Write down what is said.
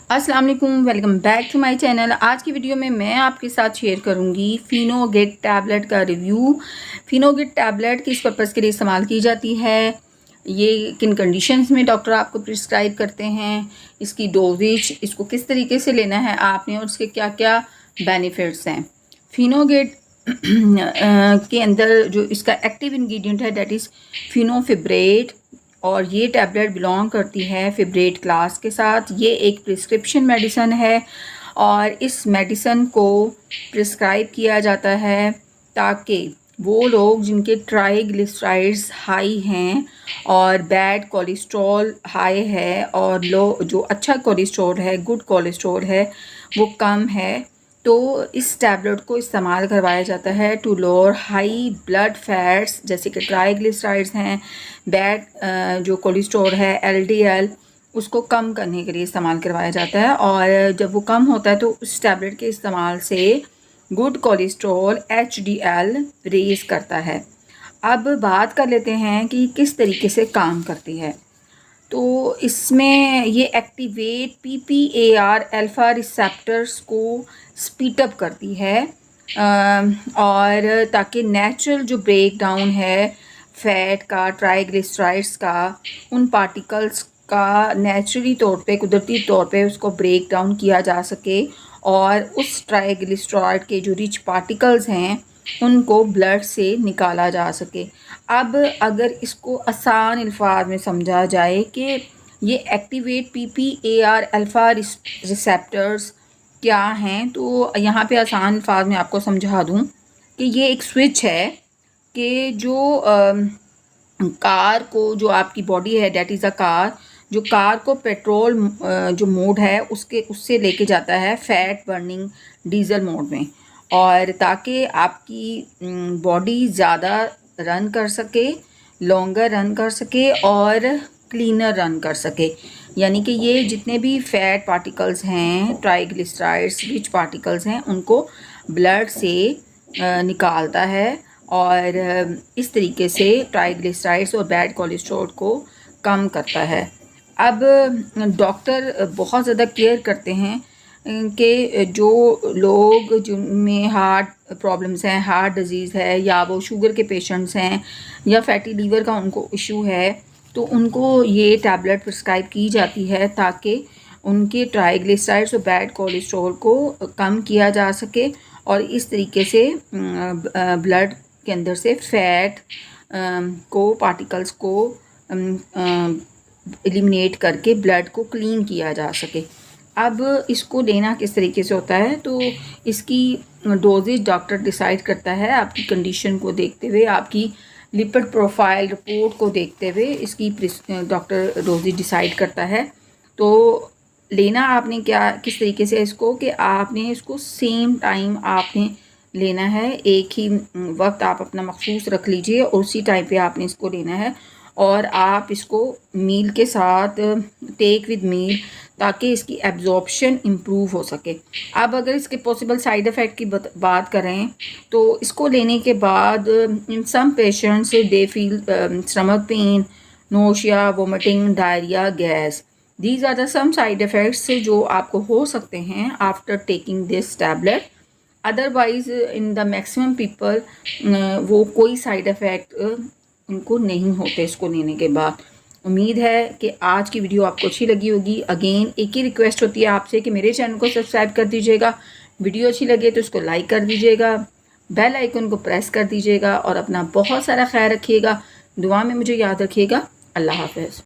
अस्सलाम वालेकुम, welcome back to my channel. आज की वीडियो में मैं आपके साथ शेयर करूंगी फिनोगिट टैबलेट का रिव्यू। फिनोगिट टैबलेट किस पर्पज़ के लिए इस्तेमाल की जाती है, ये किन कंडीशंस में डॉक्टर आपको प्रिस्क्राइब करते हैं, इसकी डोजेज, इसको किस तरीके से लेना है आपने और उसके क्या क्या बेनिफिट्स हैं। फिनोगिट के अंदर जो इसका एक्टिव इंग्रेडिएंट है दैट इज़ फिनोफिब्रेट, और ये टैबलेट बिलोंग करती है फिब्रेट क्लास के साथ। ये एक प्रिस्क्रिप्शन मेडिसन है और इस मेडिसन को प्रिस्क्राइब किया जाता है ताकि वो लोग जिनके ट्राइग्लिसराइड्स हाई हैं और बैड कोलेस्ट्रॉल हाई है और लो जो अच्छा कोलेस्ट्रॉल है, गुड कोलेस्ट्रॉल है, वो कम है, तो इस टैबलेट को इस्तेमाल करवाया जाता है to lower high blood fats, जैसे कि ट्राइग्लिसराइड्स हैं, बैड जो कोलेस्ट्रॉल है एलडीएल, उसको कम करने के लिए इस्तेमाल करवाया जाता है। और जब वो कम होता है तो उस टैबलेट के इस्तेमाल से गुड कोलेस्ट्रॉल एचडीएल रेज़ करता है। अब बात कर लेते हैं कि किस तरीके से काम करती है। तो इसमें ये एक्टिवेट पीपीएआर अल्फ़ा रिसेप्टर्स को स्पीड अप करती है और ताकि नेचुरल जो ब्रेक डाउन है फैट का, ट्राइग्लिसराइड्स का, उन पार्टिकल्स का नेचुरली तौर पे, कुदरती तौर पे उसको ब्रेक डाउन किया जा सके और उस ट्राइग्लिसराइड के जो रिच पार्टिकल्स हैं उनको ब्लड से निकाला जा सके। अब अगर इसको आसान अल्फाज में समझा जाए कि ये एक्टिवेट पीपीएआर अल्फ़ा रिसेप्टर्स क्या हैं, तो यहाँ पे आसान अल्फाज में आपको समझा दूँ कि ये एक स्विच है कि जो कार को, जो आपकी बॉडी है डेट इज़ अ कार, जो कार को पेट्रोल जो मोड है उससे लेके जाता है फैट बर्निंग डीजल मोड में, और ताकि आपकी बॉडी ज़्यादा रन कर सके, लॉन्गर रन कर सके और क्लीनर रन कर सके। यानी कि ये जितने भी फैट पार्टिकल्स हैं, ट्राइग्लिसराइड्स, रिच पार्टिकल्स हैं, उनको ब्लड से निकालता है और इस तरीके से ट्राइग्लिसराइड्स और बैड कोलेस्ट्रॉल को कम करता है। अब डॉक्टर बहुत ज़्यादा केयर करते हैं कि जो लोग जिनमें हार्ट प्रॉब्लम्स हैं, हार्ट डिजीज़ है, या वो शुगर के पेशेंट्स हैं या फैटी लीवर का उनको इशू है, तो उनको ये टैबलेट प्रिस्क्राइब की जाती है ताकि उनके ट्राइग्लिसराइड्स और बैड कोलेस्ट्रॉल को कम किया जा सके और इस तरीके से ब्लड के अंदर से फैट को, पार्टिकल्स को एलिमिनेट करके ब्लड को क्लीन किया जा सके। अब इसको लेना किस तरीके से होता है, तो इसकी डोजेज डॉक्टर डिसाइड करता है आपकी कंडीशन को देखते हुए, आपकी लिपिड प्रोफाइल रिपोर्ट को देखते हुए इसकी डॉक्टर डोजेज डिसाइड करता है। तो लेना आपने क्या किस तरीके से इसको, कि आपने इसको सेम टाइम आपने लेना है, एक ही वक्त आप अपना मखसूस रख लीजिए और उसी टाइम पे आपने इसको लेना है, और आप इसको मील के साथ टेक विद मील, ताकि इसकी एब्जॉर्प्शन इम्प्रूव हो सके। अब अगर इसके पॉसिबल साइड इफ़ेक्ट की बात करें तो इसको लेने के बाद in some patients they feel stomach pain, nausea, vomiting, diarrhoea, gas. These are the some side effects जो आपको हो सकते हैं after taking this tablet. Otherwise in the maximum people वो कोई साइड इफ़ेक्ट उनको नहीं होते इसको लेने के बाद। उम्मीद है कि आज की वीडियो आपको अच्छी लगी होगी। अगेन एक ही रिक्वेस्ट होती है आपसे कि मेरे चैनल को सब्सक्राइब कर दीजिएगा, वीडियो अच्छी लगे तो इसको लाइक कर दीजिएगा, बेल आइकन को प्रेस कर दीजिएगा और अपना बहुत सारा ख्याल रखिएगा। दुआ में मुझे याद रखिएगा। अल्लाह हाफ़िज़।